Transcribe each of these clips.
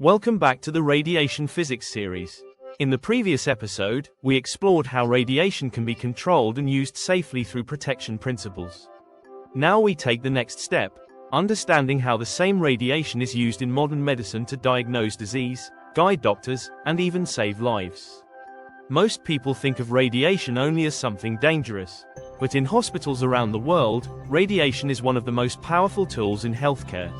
Welcome back to the Radiation Physics series. In the previous episode, we explored how radiation can be controlled and used safely through protection principles. Now we take the next step, understanding how the same radiation is used in modern medicine to diagnose disease, guide doctors, and even save lives. Most people think of radiation only as something dangerous, but in hospitals around the world, radiation is one of the most powerful tools in healthcare.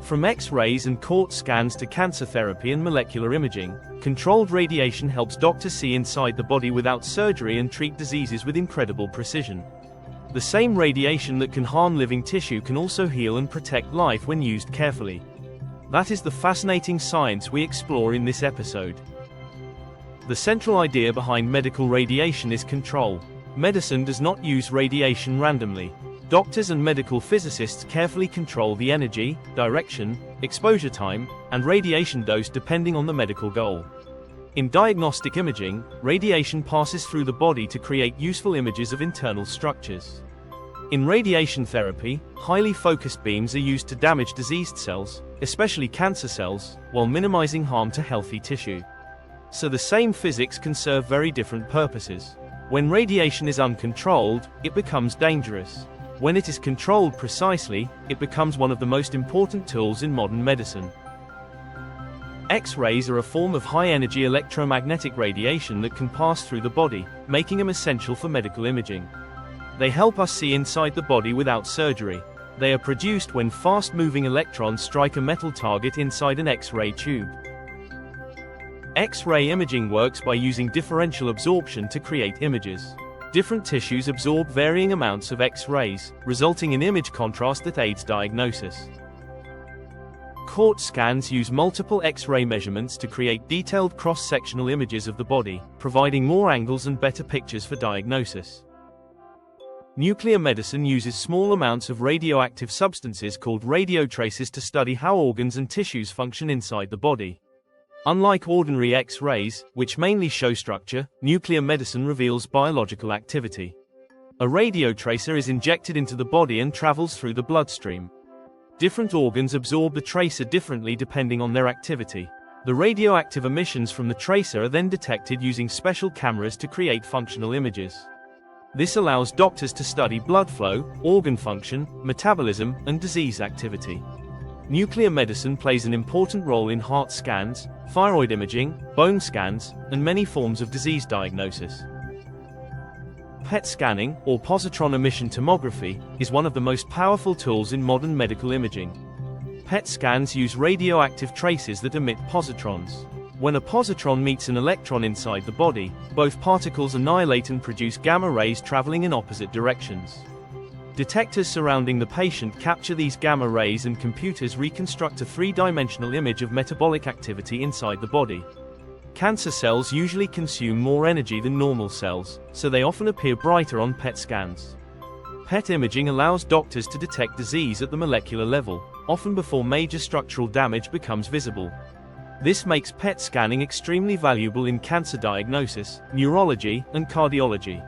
From X-rays and CT scans to cancer therapy and molecular imaging, controlled radiation helps doctors see inside the body without surgery and treat diseases with incredible precision. The same radiation that can harm living tissue can also heal and protect life when used carefully. That is the fascinating science we explore in this episode. The central idea behind medical radiation is control. Medicine does not use radiation randomly. Doctors and medical physicists carefully control the energy, direction, exposure time, and radiation dose depending on the medical goal. In diagnostic imaging, radiation passes through the body to create useful images of internal structures. In radiation therapy, highly focused beams are used to damage diseased cells, especially cancer cells, while minimizing harm to healthy tissue. So the same physics can serve very different purposes. When radiation is uncontrolled, it becomes dangerous. When it is controlled precisely, it becomes one of the most important tools in modern medicine. X-rays are a form of high-energy electromagnetic radiation that can pass through the body, making them essential for medical imaging. They help us see inside the body without surgery. They are produced when fast-moving electrons strike a metal target inside an X-ray tube. X-ray imaging works by using differential absorption to create images. Different tissues absorb varying amounts of X-rays, resulting in image contrast that aids diagnosis. CT scans use multiple X-ray measurements to create detailed cross-sectional images of the body, providing more angles and better pictures for diagnosis. Nuclear medicine uses small amounts of radioactive substances called radiotracers to study how organs and tissues function inside the body. Unlike ordinary X-rays, which mainly show structure, nuclear medicine reveals biological activity. A radiotracer is injected into the body and travels through the bloodstream. Different organs absorb the tracer differently depending on their activity. The radioactive emissions from the tracer are then detected using special cameras to create functional images. This allows doctors to study blood flow, organ function, metabolism, and disease activity. Nuclear medicine plays an important role in heart scans, thyroid imaging, bone scans, and many forms of disease diagnosis. PET scanning, or positron emission tomography, is one of the most powerful tools in modern medical imaging. PET scans use radioactive traces that emit positrons. When a positron meets an electron inside the body, both particles annihilate and produce gamma rays traveling in opposite directions. Detectors surrounding the patient capture these gamma rays and computers reconstruct a three-dimensional image of metabolic activity inside the body. Cancer cells usually consume more energy than normal cells, so they often appear brighter on PET scans. PET imaging allows doctors to detect disease at the molecular level, often before major structural damage becomes visible. This makes PET scanning extremely valuable in cancer diagnosis, neurology, and cardiology.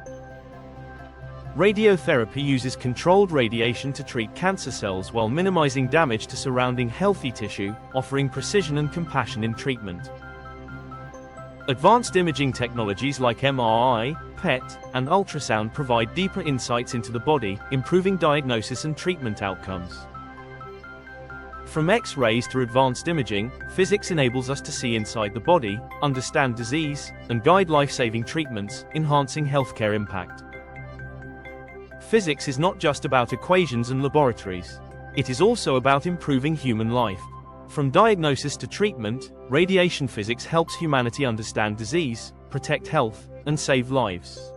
Radiotherapy uses controlled radiation to treat cancer cells while minimizing damage to surrounding healthy tissue, offering precision and compassion in treatment. Advanced imaging technologies like MRI, PET, and ultrasound provide deeper insights into the body, improving diagnosis and treatment outcomes. From X-rays to advanced imaging, physics enables us to see inside the body, understand disease, and guide life-saving treatments, enhancing healthcare impact. Physics is not just about equations and laboratories. It is also about improving human life. From diagnosis to treatment, radiation physics helps humanity understand disease, protect health, and save lives.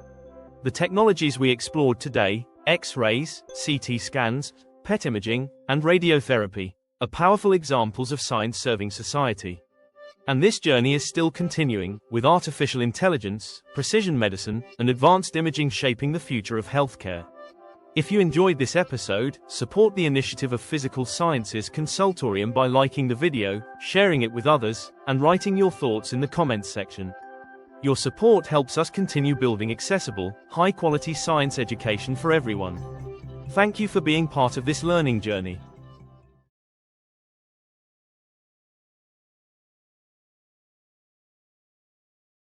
The technologies we explored today, X-rays, CT scans, PET imaging, and radiotherapy, are powerful examples of science serving society. And this journey is still continuing, with artificial intelligence, precision medicine, and advanced imaging shaping the future of healthcare. If you enjoyed this episode, support the initiative of Physical Sciences Consultorium by liking the video, sharing it with others, and writing your thoughts in the comments section. Your support helps us continue building accessible, high-quality science education for everyone. Thank you for being part of this learning journey.